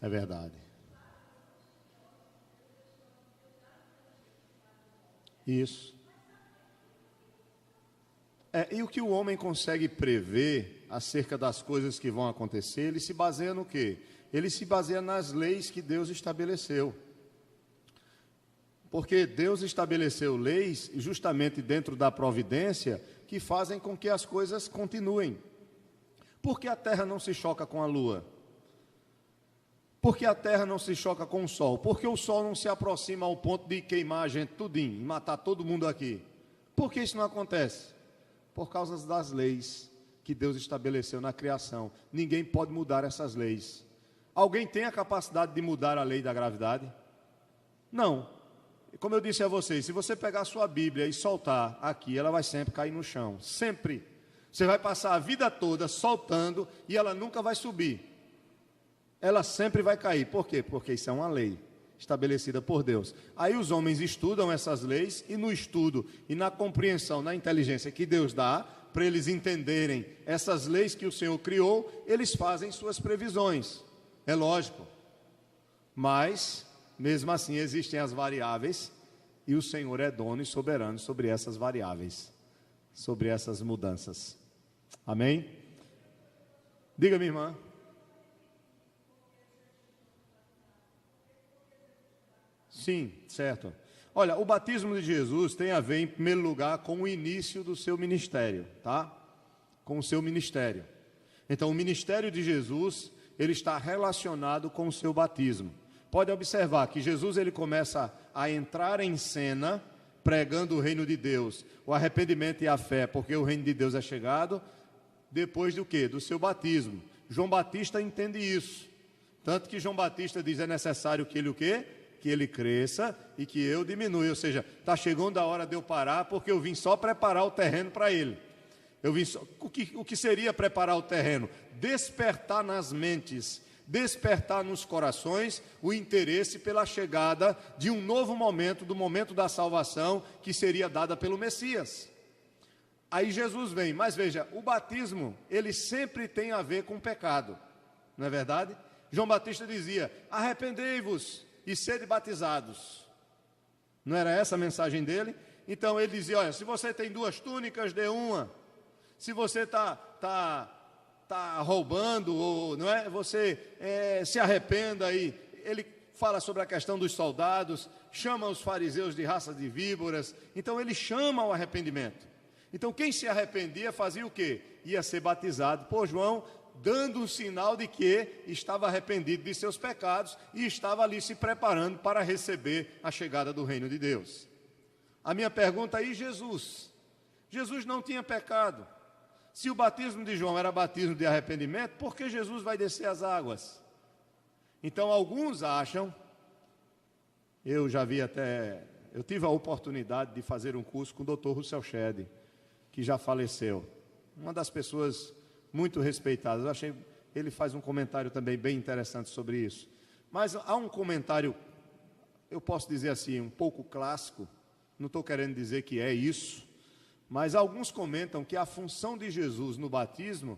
S1: É verdade. Isso. E o que o homem consegue prever acerca das coisas que vão acontecer, ele se baseia no quê? Ele se baseia nas leis que Deus estabeleceu. Porque Deus estabeleceu leis justamente dentro da providência que fazem com que as coisas continuem. Por que a terra não se choca com a lua? Por que a terra não se choca com o sol? Por que o sol não se aproxima ao ponto de queimar a gente tudinho e matar todo mundo aqui? Por que isso não acontece? Por causa das leis que Deus estabeleceu na criação. Ninguém pode mudar essas leis. Alguém tem a capacidade de mudar a lei da gravidade? Não. Como eu disse a vocês, se você pegar a sua Bíblia e soltar aqui, ela vai sempre cair no chão. Sempre. Você vai passar a vida toda soltando e ela nunca vai subir. Ela sempre vai cair. Por quê? Porque isso é uma lei estabelecida por Deus. Aí os homens estudam essas leis e no estudo e na compreensão, na inteligência que Deus dá, para eles entenderem essas leis que o Senhor criou, eles fazem suas previsões. É lógico. Mas, mesmo assim, existem as variáveis e o Senhor é dono e soberano sobre essas variáveis, sobre essas mudanças. Amém? Diga, minha irmã. Sim, certo. Olha, o batismo de Jesus tem a ver, em primeiro lugar, com o início do seu ministério, tá? Com o seu ministério. Então, o ministério de Jesus, ele está relacionado com o seu batismo. Pode observar que Jesus, ele começa a entrar em cena, pregando o reino de Deus, o arrependimento e a fé, porque o reino de Deus é chegado, depois do quê? Do seu batismo. João Batista entende isso. Tanto que João Batista diz, é necessário que ele o quê? Que ele cresça e que eu diminua, ou seja, está chegando a hora de eu parar, porque eu vim só preparar o terreno para ele. O que seria preparar o terreno? Despertar nas mentes, despertar nos corações o interesse pela chegada de um novo momento, do momento da salvação que seria dada pelo Messias. Aí Jesus vem, mas veja, o batismo, ele sempre tem a ver com pecado, não é verdade? João Batista dizia, arrependei-vos e sede batizados. Não era essa a mensagem dele? Então ele dizia, olha, se você tem 2 túnicas, dê uma. Se você está roubando, ou, não é? Você se arrependa aí. Ele fala sobre a questão dos soldados, chama os fariseus de raça de víboras. Então ele chama ao arrependimento. Então quem se arrependia fazia o quê? Ia ser batizado por João, dando um sinal de que estava arrependido de seus pecados e estava ali se preparando para receber a chegada do reino de Deus. A minha pergunta aí, Jesus não tinha pecado. Se o batismo de João era batismo de arrependimento, por que Jesus vai descer as águas? Então alguns acham, eu tive a oportunidade de fazer um curso com o Dr. Russell Shedd, que já faleceu, uma das pessoas muito respeitadas. Eu achei, ele faz um comentário também bem interessante sobre isso. Mas há um comentário, eu posso dizer assim, um pouco clássico, não estou querendo dizer que é isso, mas alguns comentam que a função de Jesus no batismo,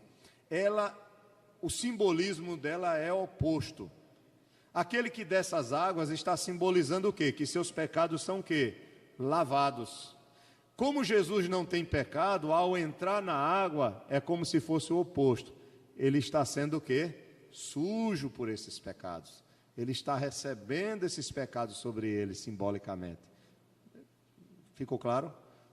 S1: o simbolismo dela é oposto. Aquele que desce as águas está simbolizando o quê? Que seus pecados são o quê? Lavados. Como Jesus não tem pecado, ao entrar na água, é como se fosse o oposto. Ele está sendo o quê? Sujo por esses pecados. Ele está recebendo esses pecados sobre ele, simbolicamente. Ficou claro?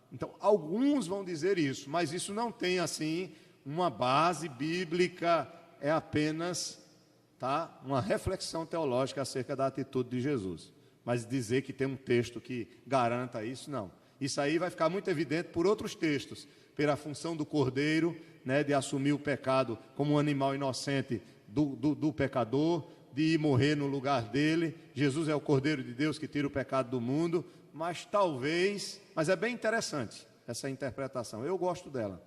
S1: Então, alguns vão dizer isso, mas isso não tem, assim, uma base bíblica, é apenas uma reflexão teológica acerca da atitude de Jesus. Mas dizer que tem um texto que garanta isso, não. Isso aí vai ficar muito evidente por outros textos, pela função do cordeiro, né, de assumir o pecado como um animal inocente do pecador, de ir morrer no lugar dele. Jesus é o cordeiro de Deus que tira o pecado do mundo, mas é bem interessante essa interpretação, eu gosto dela,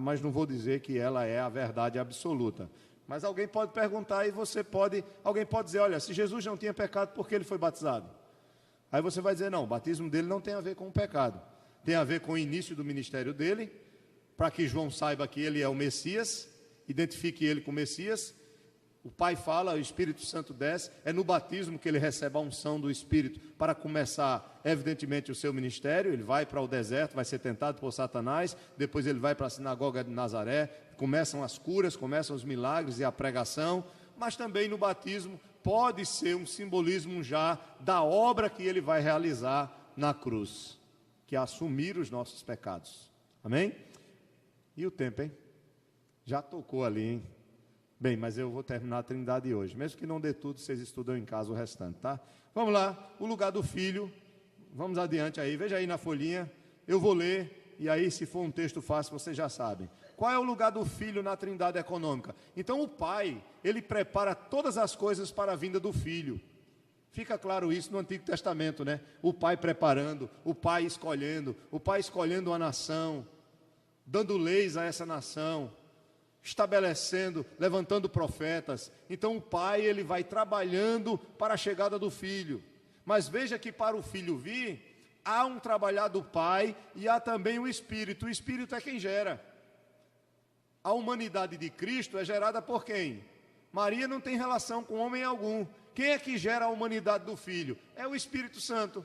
S1: mas não vou dizer que ela é a verdade absoluta. Mas alguém pode perguntar e alguém pode dizer, olha, se Jesus não tinha pecado, por que ele foi batizado? Aí você vai dizer, não, o batismo dele não tem a ver com o pecado, tem a ver com o início do ministério dele, para que João saiba que ele é o Messias, identifique ele com o Messias. O Pai fala, o Espírito Santo desce, é no batismo que ele recebe a unção do Espírito para começar, evidentemente, o seu ministério. Ele vai para o deserto, vai ser tentado por Satanás, depois ele vai para a sinagoga de Nazaré, começam as curas, começam os milagres e a pregação, mas também no batismo pode ser um simbolismo já da obra que ele vai realizar na cruz, que é assumir os nossos pecados. Amém? E o tempo, hein? Já tocou ali, hein? Bem, mas eu vou terminar a Trindade hoje. Mesmo que não dê tudo, vocês estudam em casa o restante, tá? Vamos lá, o lugar do Filho. Vamos adiante aí, veja aí na folhinha. Eu vou ler, e aí se for um texto fácil, vocês já sabem. Qual é o lugar do Filho na Trindade econômica? Então o Pai, ele prepara todas as coisas para a vinda do Filho. Fica claro isso no Antigo Testamento, né? O Pai preparando, o Pai escolhendo uma nação, dando leis a essa nação, estabelecendo, levantando profetas. Então o Pai, ele vai trabalhando para a chegada do Filho. Mas veja que para o Filho vir, há um trabalhar do Pai e há também o Espírito. O Espírito é quem gera. A humanidade de Cristo é gerada por quem? Maria não tem relação com homem algum. Quem é que gera a humanidade do Filho? É o Espírito Santo.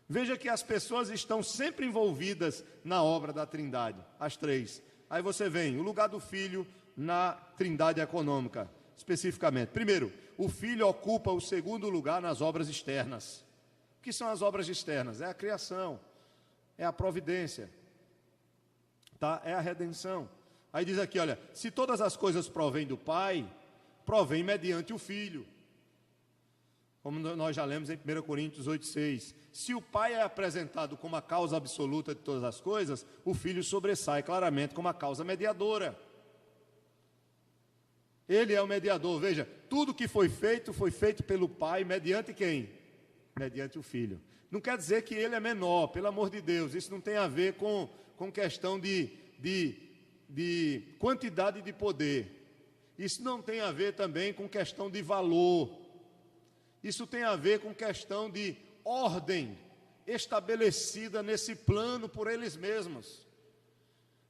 S1: Veja que as pessoas estão sempre envolvidas na obra da Trindade, as três. Aí você vem, o lugar do Filho na Trindade econômica, especificamente. Primeiro, o Filho ocupa o segundo lugar nas obras externas. O que são as obras externas? É a criação, é a providência, é a redenção. Aí diz aqui, olha, se todas as coisas provêm do Pai, provém mediante o Filho. Como nós já lemos em 1 Coríntios 8,6. Se o Pai é apresentado como a causa absoluta de todas as coisas, o Filho sobressai claramente como a causa mediadora. Ele é o mediador. Veja, tudo que foi feito pelo Pai, mediante quem? Mediante o Filho. Não quer dizer que ele é menor, pelo amor de Deus. Isso não tem a ver com questão de quantidade de poder. Isso não tem a ver também com questão de valor. Isso tem a ver com questão de ordem estabelecida nesse plano por eles mesmos.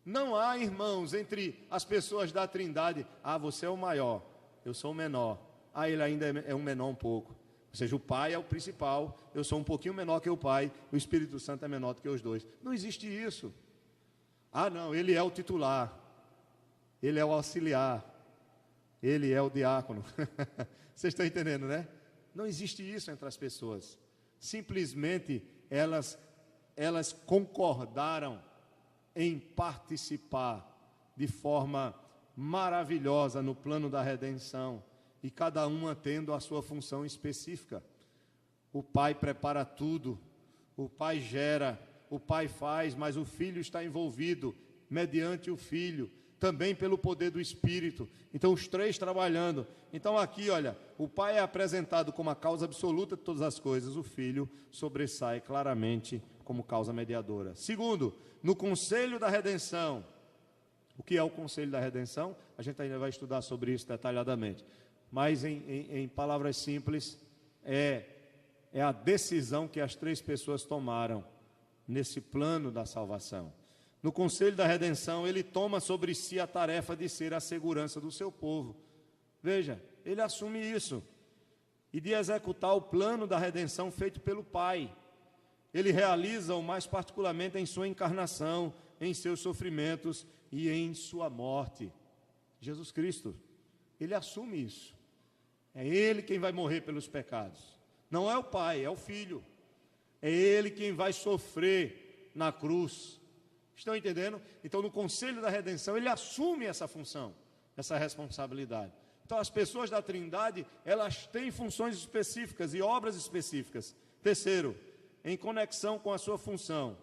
S1: Não há, irmãos, entre as pessoas da Trindade, você é o maior, eu sou o menor, ele ainda é um menor um pouco. Ou seja, o Pai é o principal, eu sou um pouquinho menor que o Pai, o Espírito Santo é menor do que os dois. Não existe isso. Não, ele é o titular, ele é o auxiliar, ele é o diácono. Vocês estão entendendo, né? Não existe isso entre as pessoas. Simplesmente elas concordaram em participar de forma maravilhosa no plano da redenção, e cada uma tendo a sua função específica. O Pai prepara tudo, o Pai gera, o Pai faz, mas o Filho está envolvido mediante o Filho, também pelo poder do Espírito. Então os três trabalhando. Então aqui, olha, o Pai é apresentado como a causa absoluta de todas as coisas, o Filho sobressai claramente como causa mediadora. Segundo, no conselho da redenção. O que é o conselho da redenção? A gente ainda vai estudar sobre isso detalhadamente. Mas em palavras simples, é a decisão que as três pessoas tomaram nesse plano da salvação. No conselho da redenção, ele toma sobre si a tarefa de ser a segurança do seu povo. Veja, ele assume isso. E de executar o plano da redenção feito pelo Pai. Ele realiza-o mais particularmente em sua encarnação, em seus sofrimentos e em sua morte. Jesus Cristo, ele assume isso. É ele quem vai morrer pelos pecados. Não é o Pai, é o Filho. É ele quem vai sofrer na cruz. Estão entendendo? Então, no conselho da redenção, ele assume essa função, essa responsabilidade. Então, as pessoas da Trindade, elas têm funções específicas e obras específicas. Terceiro, em conexão com a sua função,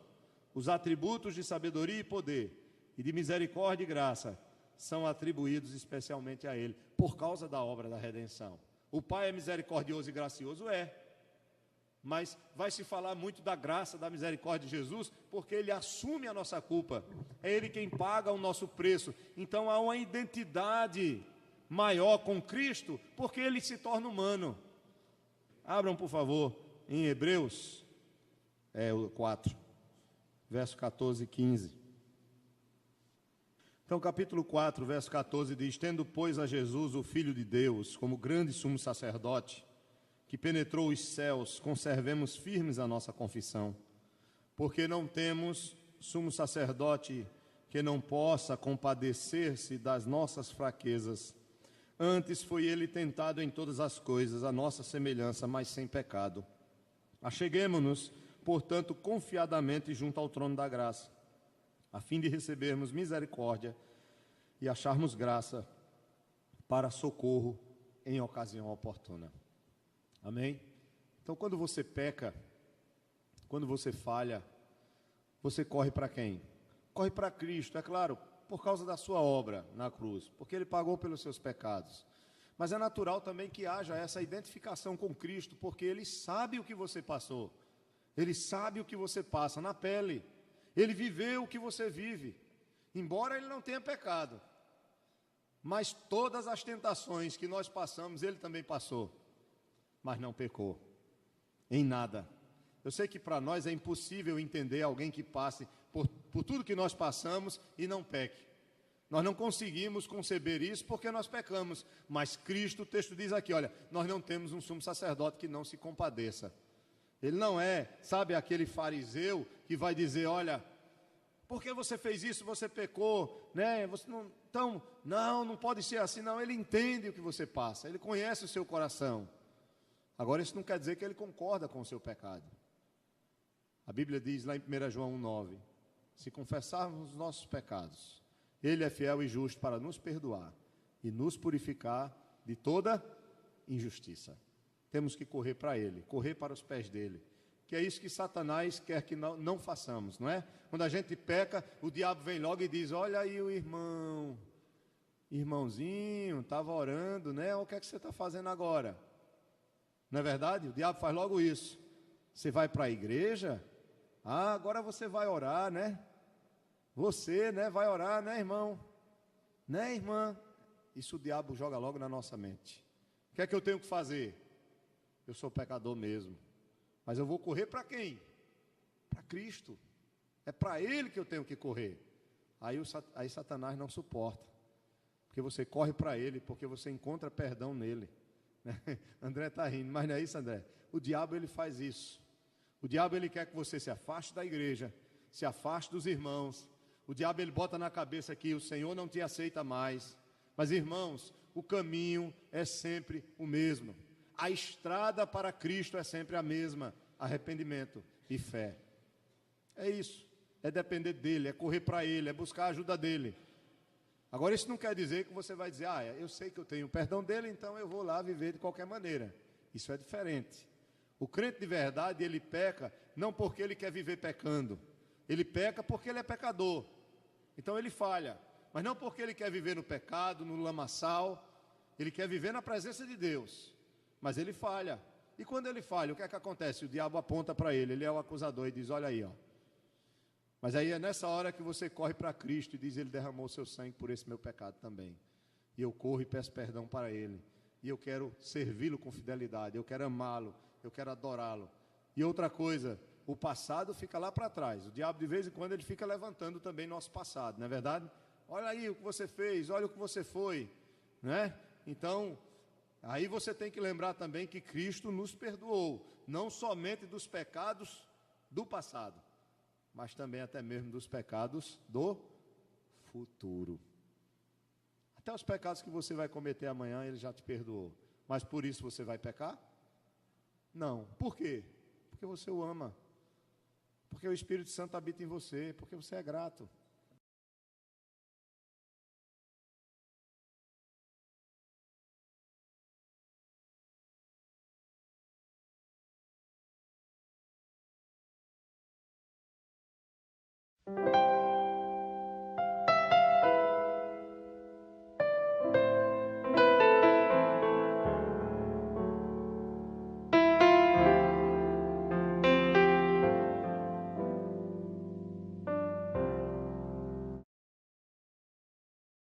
S1: os atributos de sabedoria e poder, e de misericórdia e graça, são atribuídos especialmente a ele, por causa da obra da redenção. O Pai é misericordioso e gracioso? Mas vai se falar muito da graça, da misericórdia de Jesus, porque ele assume a nossa culpa, é ele quem paga o nosso preço. Então há uma identidade maior com Cristo, porque ele se torna humano. Abram, por favor, em Hebreus 4, verso 14 e 15. Então, capítulo 4, verso 14 diz: tendo, pois, a Jesus, o Filho de Deus, como grande sumo sacerdote, que penetrou os céus, conservemos firmes a nossa confissão, porque não temos sumo sacerdote que não possa compadecer-se das nossas fraquezas. Antes foi ele tentado em todas as coisas, a nossa semelhança, mas sem pecado. Acheguemo-nos, portanto, confiadamente junto ao trono da graça, a fim de recebermos misericórdia e acharmos graça para socorro em ocasião oportuna. Amém? Então, quando você peca, quando você falha, você corre para quem? Corre para Cristo, é claro, por causa da sua obra na cruz, porque ele pagou pelos seus pecados. Mas é natural também que haja essa identificação com Cristo, porque ele sabe o que você passou, ele sabe o que você passa na pele, ele viveu o que você vive, embora ele não tenha pecado, mas todas as tentações que nós passamos, ele também passou, mas não pecou, em nada. Eu sei que para nós é impossível entender alguém que passe por tudo que nós passamos e não peque. Nós não conseguimos conceber isso porque nós pecamos, mas Cristo, o texto diz aqui, olha, nós não temos um sumo sacerdote que não se compadeça. Ele não é, sabe, aquele fariseu que vai dizer, olha, por que você fez isso, você pecou, né? Você não, então, não pode ser assim, não. Ele entende o que você passa, ele conhece o seu coração. Agora, isso não quer dizer que ele concorda com o seu pecado. A Bíblia diz lá em 1 João 1,9, se confessarmos os nossos pecados, ele é fiel e justo para nos perdoar e nos purificar de toda injustiça. Temos que correr para ele, correr para os pés dele, que é isso que Satanás quer que não façamos, não é? Quando a gente peca, o diabo vem logo e diz, olha aí o irmãozinho, estava orando, né? O que é que você está fazendo agora? Não é verdade? O diabo faz logo isso. Você vai para a igreja? Agora você vai orar, né? Você, né, vai orar, né, irmão? Né, irmã? Isso o diabo joga logo na nossa mente. O que é que eu tenho que fazer? Eu sou pecador mesmo. Mas eu vou correr para quem? Para Cristo. É para Ele que eu tenho que correr. Aí Satanás não suporta, porque você corre para ele, porque você encontra perdão nele. André está rindo, mas não é isso, André? O diabo, ele faz isso. O diabo, ele quer que você se afaste da igreja, se afaste dos irmãos. O diabo, ele bota na cabeça que o Senhor não te aceita mais. Mas, irmãos, o caminho é sempre o mesmo. A estrada para Cristo é sempre a mesma: arrependimento e fé. É isso, é depender dele, é correr para ele, é buscar a ajuda dele. Agora, isso não quer dizer que você vai dizer: eu sei que eu tenho o perdão dele, então eu vou lá viver de qualquer maneira. Isso é diferente. O crente de verdade, ele peca não porque ele quer viver pecando, ele peca porque ele é pecador. Então ele falha, mas não porque ele quer viver no pecado, no lamaçal. Ele quer viver na presença de Deus, mas ele falha. E quando ele falha, o que é que acontece? O diabo aponta para ele, ele é o acusador e diz: olha aí, ó. Mas aí é nessa hora que você corre para Cristo e diz: ele derramou o seu sangue por esse meu pecado também, e eu corro e peço perdão para ele, e eu quero servi-lo com fidelidade, eu quero amá-lo, eu quero adorá-lo. E outra coisa, o passado fica lá para trás. O diabo, de vez em quando, ele fica levantando também nosso passado, não é verdade? Olha aí o que você fez, olha o que você foi, né? Então, aí você tem que lembrar também que Cristo nos perdoou, não somente dos pecados do passado, mas também até mesmo dos pecados do futuro. Até os pecados que você vai cometer amanhã, ele já te perdoou. Mas por isso você vai pecar? Não. Por quê? Porque você o ama. Porque o Espírito Santo habita em você. Porque você é grato.